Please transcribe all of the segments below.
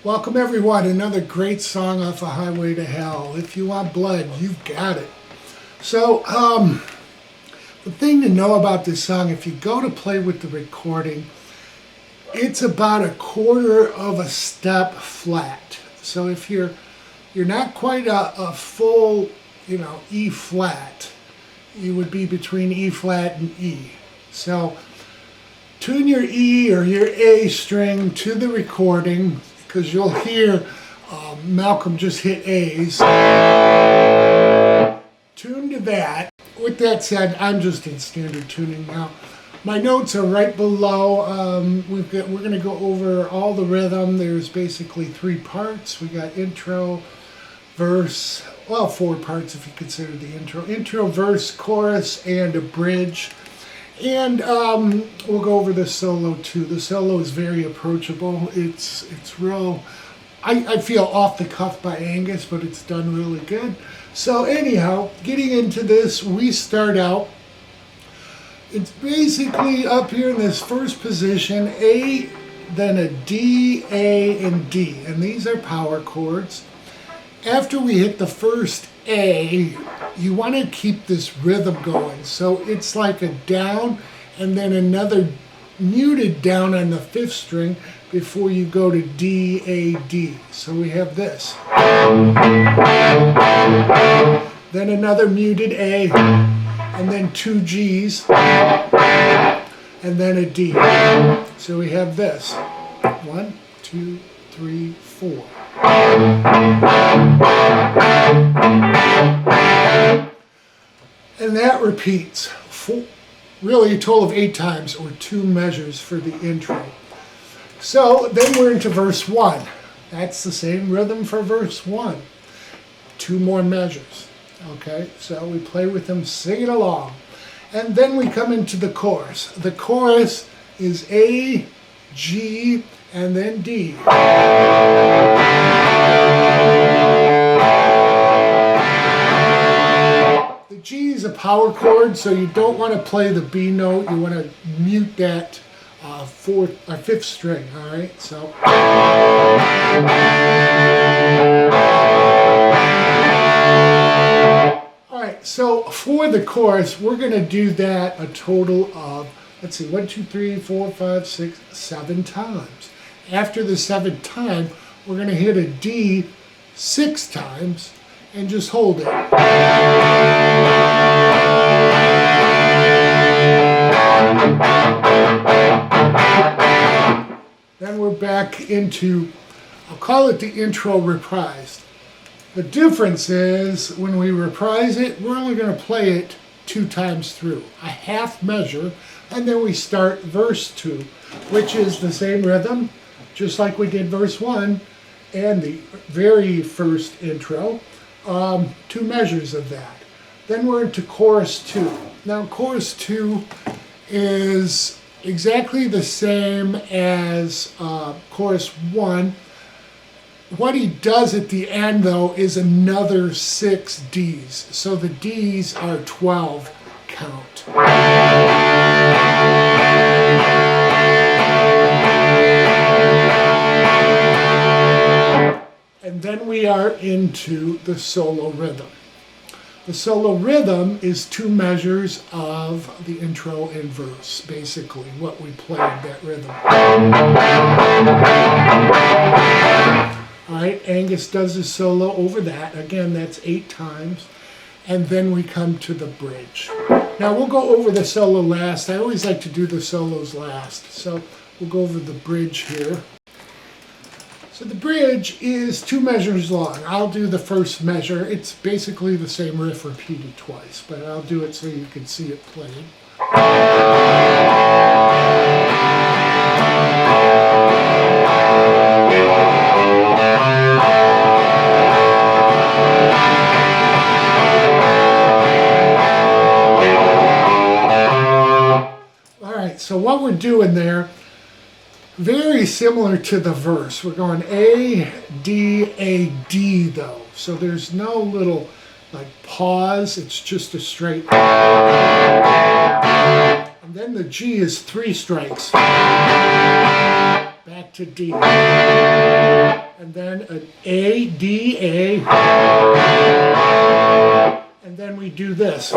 Welcome everyone, another great song off of Highway to Hell. If you want blood, you've got it. So, the thing to know about this song, if you go to play with the recording, it's about a quarter of a step flat. So if you're not quite a full, E flat, you would be between E flat and E. So tune your E or your A string to the recording, because you'll hear Malcolm just hit A's. Tune to that. With that said, I'm just in standard tuning now. My notes are right below. We're going to go over all the rhythm. There's basically 3 parts. We got intro, verse, well, 4 parts if you consider the intro. Intro, verse, chorus, and a bridge. And we'll go over the solo too. The solo is very approachable. It's real, I feel off the cuff by Angus, but it's done really good. So anyhow, getting into this, we start out, it's basically up here in this first position, A, then a D, A, and D. And these are power chords. After we hit the first A, you want to keep this rhythm going. So it's like a down and then another muted down on the 5th string before you go to D, A, D. So we have this. Then another muted A, and then 2 G's, and then a D. So we have this. 1, 2, 3, 4. And that repeats really a total of 8 times, or 2 measures for the intro. So then we're into verse 1. That's the same rhythm for verse 1. 2 more measures. Okay, so we play with them, sing it along. And then we come into the chorus. The chorus is A, G, and then D. The G is a power chord, so you don't want to play the B note. You want to mute that 5th string, all right? So. All right, so for the chorus, we're going to do that a total of, let's see, 1, 2, 3, 4, 5, 6, 7 times. After the 7th time, we're going to hit a D 6 times and just hold it. Then we're back into, I'll call it the intro reprised. The difference is when we reprise it, we're only going to play it 2 times through, a half measure, and then we start verse 2, which is the same rhythm, just like we did verse 1 and the very first intro, 2 measures of that. Then we're into chorus 2. Now chorus 2 is exactly the same as chorus 1. What he does at the end, though, is another 6 Ds. So the Ds are 12 count. And then we are into the solo rhythm. The solo rhythm is 2 measures of the intro and verse, basically, what we played that rhythm. All right, Angus does the solo over that. Again, that's 8 times. And then we come to the bridge. Now, we'll go over the solo last. I always like to do the solos last. So we'll go over the bridge here. So the bridge is 2 measures long. I'll do the first measure. It's basically the same riff repeated twice, but I'll do it so you can see it played. So what we're doing there, very similar to the verse. We're going A, D, A, D though. So there's no little like pause, it's just a straight. And then the G is 3 strikes. Back to D. And then an A, D, A. And then we do this.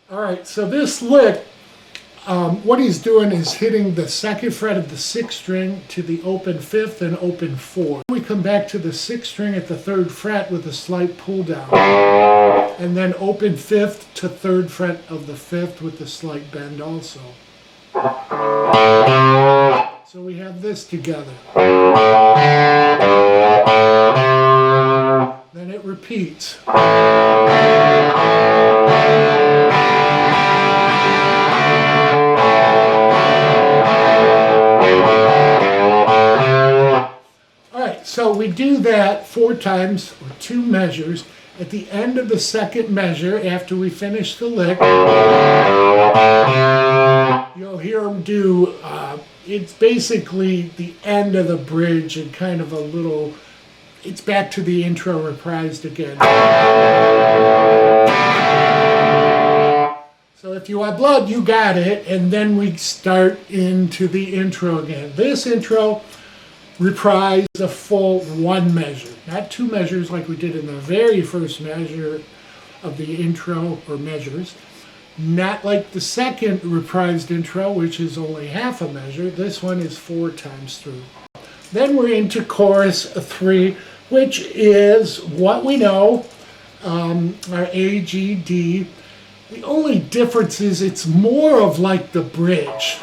Alright, so this lick, what he's doing is hitting the 2nd fret of the 6th string to the open 5th and open 4. We come back to the 6th string at the 3rd fret with a slight pull down. And then open 5th to 3rd fret of the 5th with a slight bend also. So we have this together. Then it repeats. So we do that 4 times, or 2 measures. At the end of the 2nd measure, after we finish the lick, you'll hear him do, it's basically the end of the bridge and kind of a little, it's back to the intro reprised again. So if you want blood, you got it, and then we start into the intro again. This intro reprise a full 1 measure, not 2 measures like we did in the very first measure of the intro or measures, not like the 2nd reprised intro, which is only half a measure. This one is 4 times through. Then we're into chorus 3, which is what we know, our A, G, D. The only difference is it's more of like the bridge.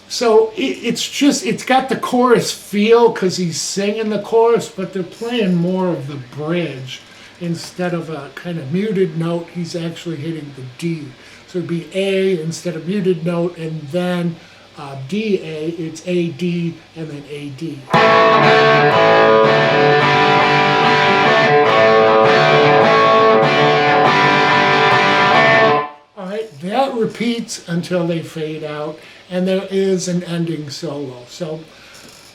So it's got the chorus feel because he's singing the chorus, but they're playing more of the bridge. Instead of a kind of muted note, he's actually hitting the D. So it'd be A instead of muted note, and then D, A, it's A, D, and then A, D. Alright, that repeats until they fade out, and there is an ending solo. So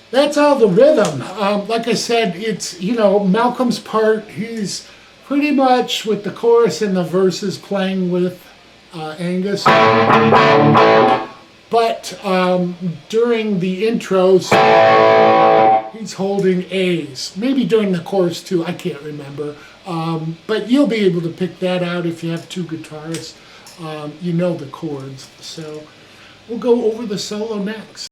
that's all the rhythm. Like I said, it's, you know, Malcolm's part, he's pretty much with the chorus and the verses playing with Angus. But during the intros, he's holding A's. Maybe during the chorus too, I can't remember. But you'll be able to pick that out if you have 2 guitarists. You know the chords. So we'll go over the solo next.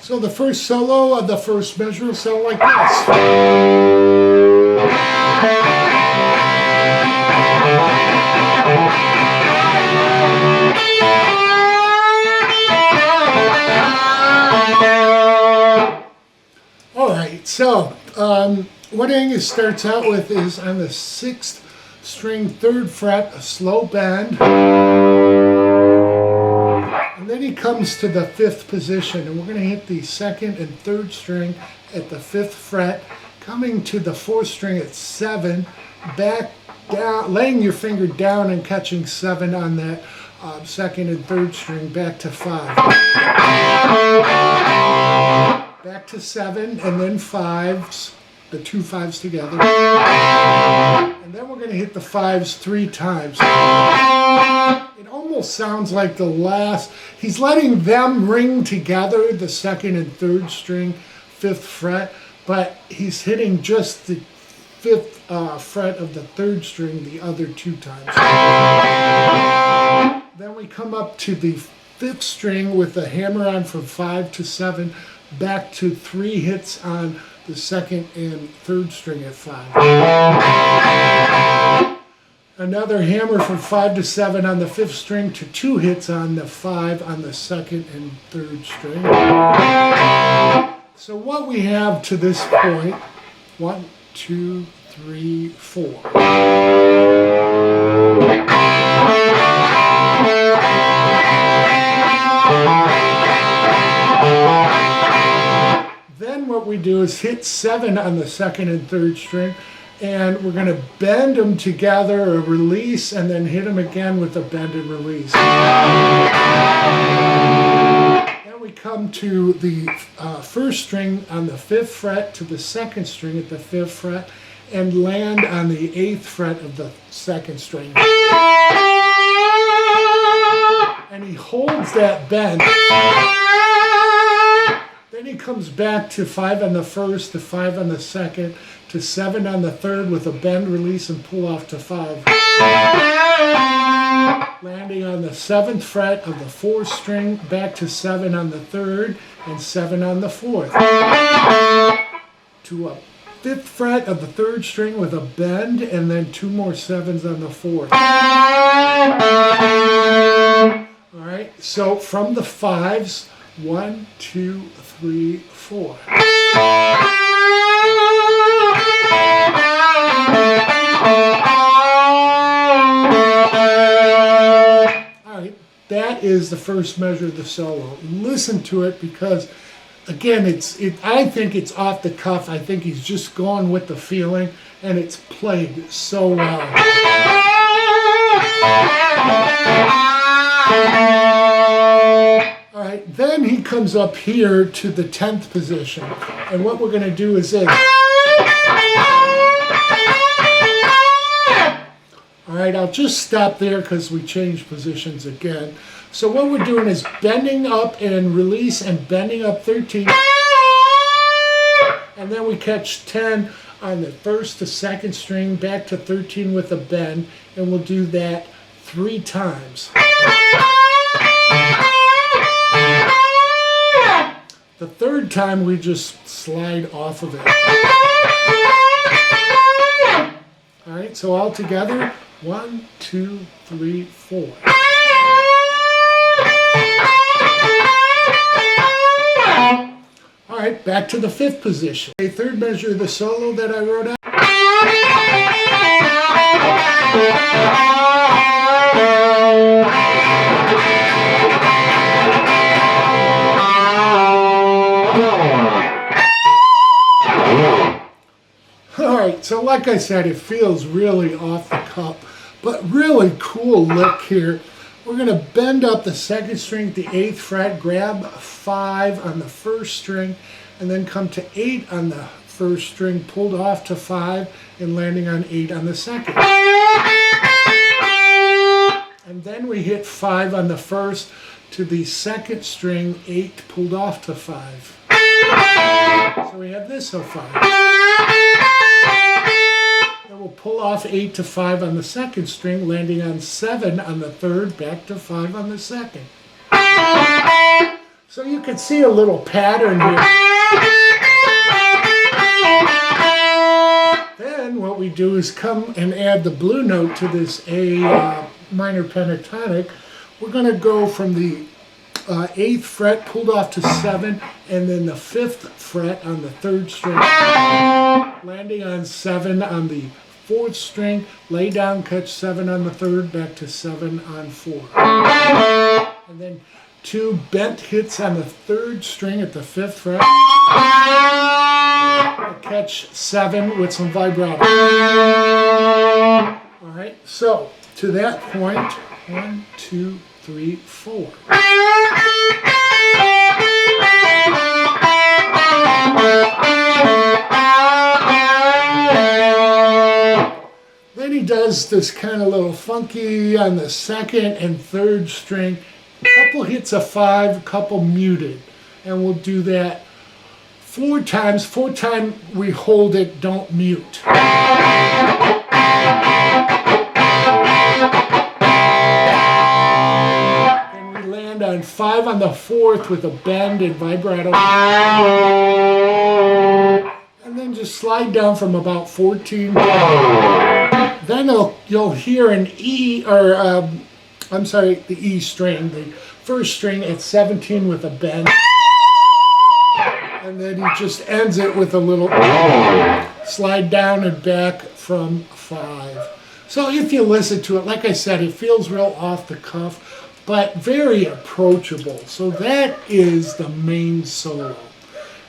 So the first solo of the first measure will sound like this. Alright, so what Angus starts out with is on the 6th string, 3rd fret, a slow bend. And then he comes to the 5th position, and we're going to hit the 2nd and 3rd string at the 5th fret, coming to the 4th string at 7, back down, laying your finger down and catching 7 on that 2nd and 3rd string, back to 5. Back to 7, and then 5s, the 2 5s together. And then we're going to hit the 5s 3 times. It almost sounds like the last, he's letting them ring together, the 2nd and 3rd string, 5th fret, but he's hitting just the 5th fret of the 3rd string the other 2 times. Then we come up to the 5th string with a hammer on from 5 to 7, back to 3 hits on the 2nd and 3rd string at 5. Another hammer from 5 to 7 on the 5th string to 2 hits on the 5 on the 2nd and 3rd string. So what we have to this point, 1, 2, 3, 4. Then what we do is hit 7 on the second and third string, and we're going to bend them together, a release, and then hit them again with a bend and release. Then we come to the first string on the 5th fret to the second string at the 5th fret, and land on the 8th fret of the second string. And he holds that bend. Then he comes back to 5 on the 1st, to 5 on the 2nd, to 7 on the 3rd with a bend, release, and pull off to 5. Landing on the 7th fret of the 4th string, back to 7 on the 3rd, and 7 on the 4th. To a 5th fret of the 3rd string with a bend, and then 2 more 7s on the 4th. Alright, so from the 5s, 1, 2, 3, 4. Alright, that is the first measure of the solo. Listen to it because, again, I think it's off the cuff. I think he's just going with the feeling, and it's played so well. Alright, then he comes up here to the 10th position, and what we're going to do is this. Alright, I'll just stop there because we changed positions again. So what we're doing is bending up and release and bending up 13. And then we catch 10 on the 1st to 2nd string, back to 13 with a bend, and we'll do that 3 times. The 3rd time we just slide off of it. Alright, so all together, 1, 2, 3, 4. Alright, back to the 5th position. A 3rd measure of the solo that I wrote out. Alright, so like I said, it feels really off the cuff, but really cool lick here. We're going to bend up the 2nd string at the 8th fret, grab 5 on the 1st string, and then come to 8 on the 1st string, pulled off to 5, and landing on 8 on the 2nd. And then we hit 5 on the 1st to the 2nd string, 8 pulled off to 5. So we have this so far. Then we'll pull off 8 to 5 on the 2nd string, landing on 7 on the 3rd, back to 5 on the 2nd. So you can see a little pattern here. Then what we do is come and add the blue note to this A minor pentatonic. We're going to go from the 8th fret pulled off to 7, and then the 5th fret on the 3rd string, landing on 7 on the 4th string, lay down, catch 7 on the 3rd, back to 7 on 4. And then 2 bent hits on the 3rd string at the 5th fret, catch 7 with some vibrato. Alright, so to that point, 1, 2, 3, 4. Then he does this kind of little funky on the 2nd and 3rd string. Couple hits of 5, couple muted. And we'll do that 4 times. 4 times we hold it, don't mute. On 5 on the 4th with a bend and vibrato, and then just slide down from about 14. Then you'll hear an E, or the E string, the 1st string at 17 with a bend, And then he just ends it with a little slide down and back from 5. So if you listen to it, like I said, it feels real off the cuff, but very approachable. So that is the main solo.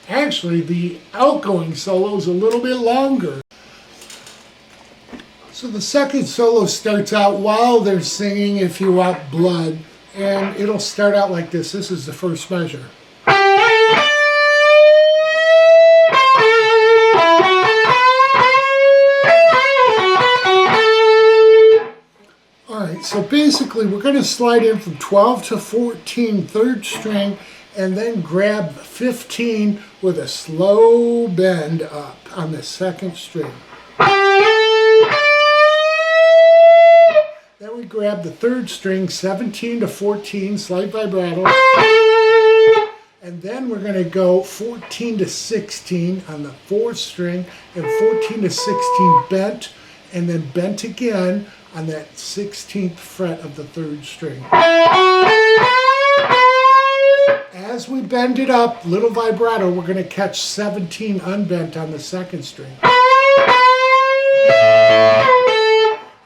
Actually, the outgoing solo is a little bit longer. So the second solo starts out while they're singing If You Want Blood, and it'll start out like this. This is the first measure. Alright, so basically we're going to slide in from 12 to 14 third string and then grab 15 with a slow bend up on the second string. Then we grab the third string, 17 to 14, slight vibrato. And then we're going to go 14 to 16 on the fourth string and 14 to 16 bent, and then bent again on that 16th fret of the third string. As we bend it up, little vibrato, we're going to catch 17 unbent on the second string.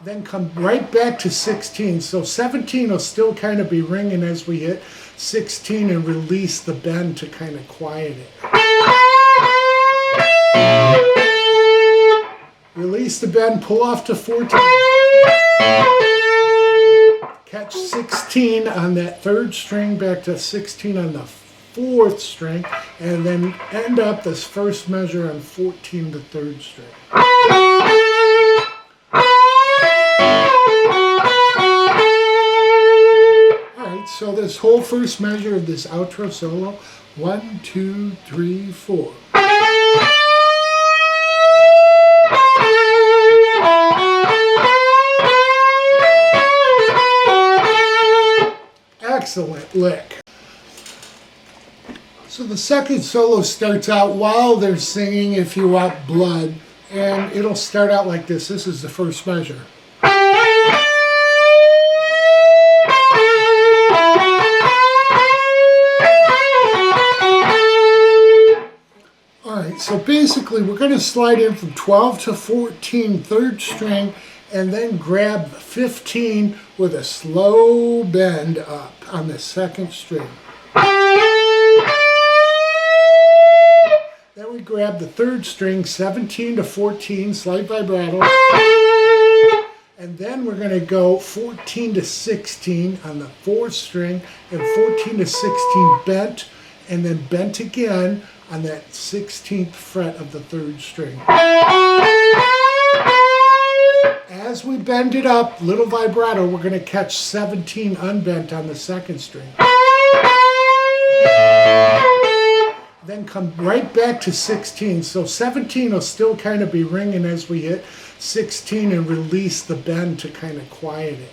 Then come right back to 16. So 17 will still kind of be ringing as we hit 16 and release the bend to kind of quiet it. Release the bend, pull off to 14. Catch 16 on that third string, back to 16 on the fourth string, and then end up this first measure on 14 the third string. Alright, so this whole first measure of this outro solo, 1, 2, 3, 4. Excellent lick. So the second solo starts out while they're singing If You Want Blood, and it'll start out like this. This is the first measure. Alright, so basically we're going to slide in from 12 to 14 third string and then grab 15 with a slow bend up on the second string. Then we grab the third string, 17 to 14, slight vibrato. And then we're going to go 14 to 16 on the fourth string and 14 to 16 bent, and then bent again on that 16th fret of the third string. As we bend it up, little vibrato, we're going to catch 17 unbent on the second string. Then come right back to 16. So 17 will still kind of be ringing as we hit 16 and release the bend to kind of quiet it.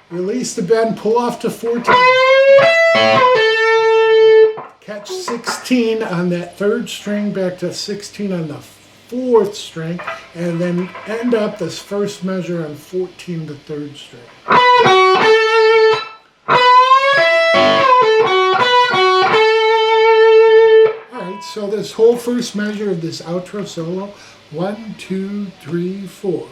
Release the bend, pull off to 14. Catch 16 on that third string, back to 16 on the fourth string, and then end up this first measure on 14 the third string. Alright, so this whole first measure of this outro solo, 1, 2, 3, 4.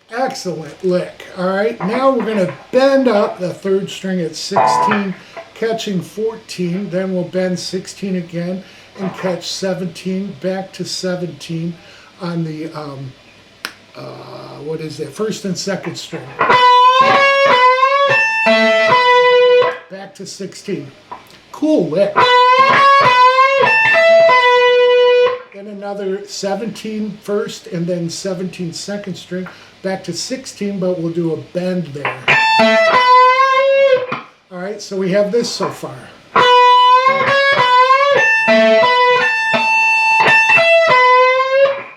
Excellent lick. Alright, now we're going to bend up the third string at 16, catching 14, then we'll bend 16 again and catch 17, back to 17 on the, first and second string. Back to 16. Cool lick. Then another 17 first and then 17 second string, back to 16, but we'll do a bend there. Alright, so we have this so far.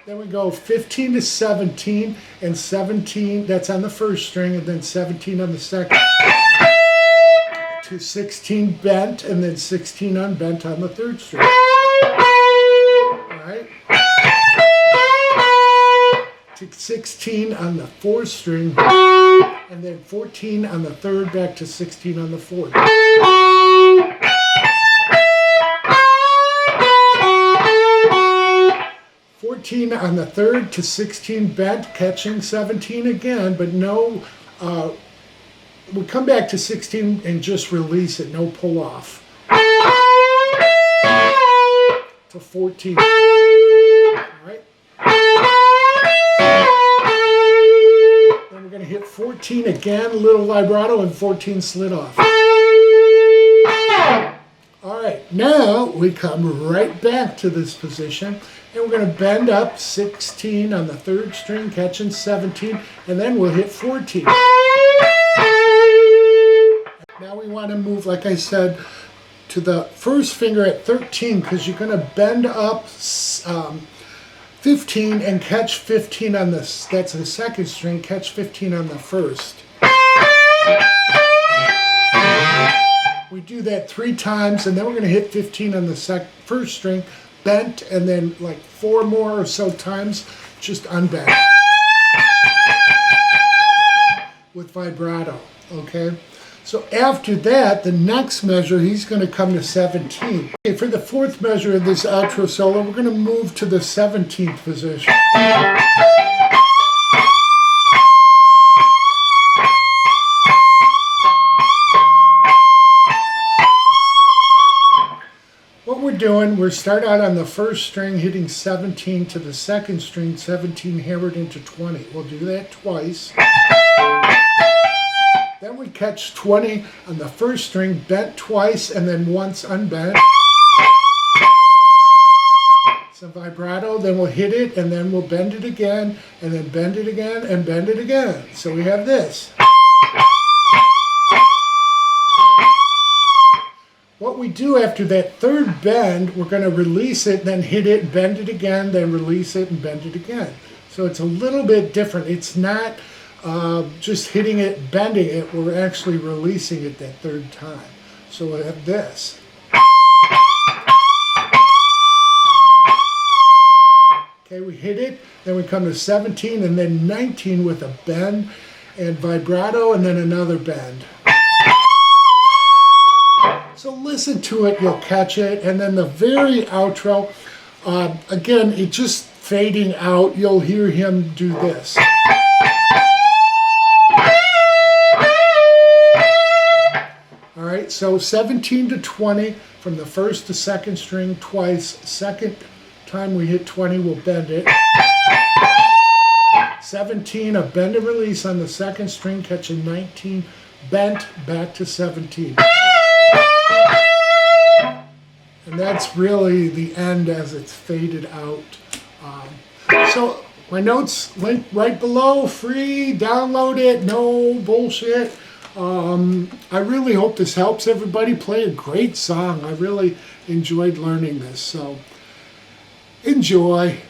Then we go 15 to 17, and 17, that's on the first string, and then 17 on the second. To 16 bent, and then 16 unbent on the third string. Alright. to 16 on the 4th string, and then 14 on the 3rd, back to 16 on the 4th. On the 3rd to 16 bent, catching 17 again, but no, we come back to 16 and just release it, no pull off. To 14. Alright. Then we're going to hit 14 again, a little vibrato, and 14 slid off. Alright, now we come right back to this position. And we're going to bend up 16 on the 3rd string, catching 17, and then we'll hit 14. Now we want to move, like I said, to the 1st finger at 13, because you're going to bend up 15 and catch 15 on that's the 2nd string, catch 15 on the 1st. We do that 3 times, and then we're going to hit 15 on the 1st string, bent, and then like 4 more or so times, just unbent. With vibrato, okay? So after that, the next measure, he's going to come to 17. Okay, for the 4th measure of this outro solo, we're going to move to the 17th position. We're start out on the 1st string, hitting 17 to the 2nd string, 17 hammered into 20. We'll do that twice. Then we catch 20 on the 1st string, bent twice, and then once unbent. Some vibrato, then we'll hit it, and then we'll bend it again, and then bend it again, and bend it again. So we have this. What we do after that 3rd bend, we're going to release it, then hit it, bend it again, then release it and bend it again. So it's a little bit different. It's not just hitting it, bending it. We're actually releasing it that 3rd time. So we'll have this. Okay, we hit it, then we come to 17, and then 19 with a bend and vibrato, and then another bend. So listen to it, you'll catch it. And then the very outro, again, it just fading out, you'll hear him do this. All right, so 17 to 20 from the 1st to 2nd string twice. 2nd time we hit 20, we'll bend it. 17, a bend and release on the 2nd string, catching 19, bent, back to 17. And that's really the end as it's faded out. So my notes linked right below, free, download it, no bullshit. I really hope this helps everybody. Play a great song. I really enjoyed learning this, so enjoy.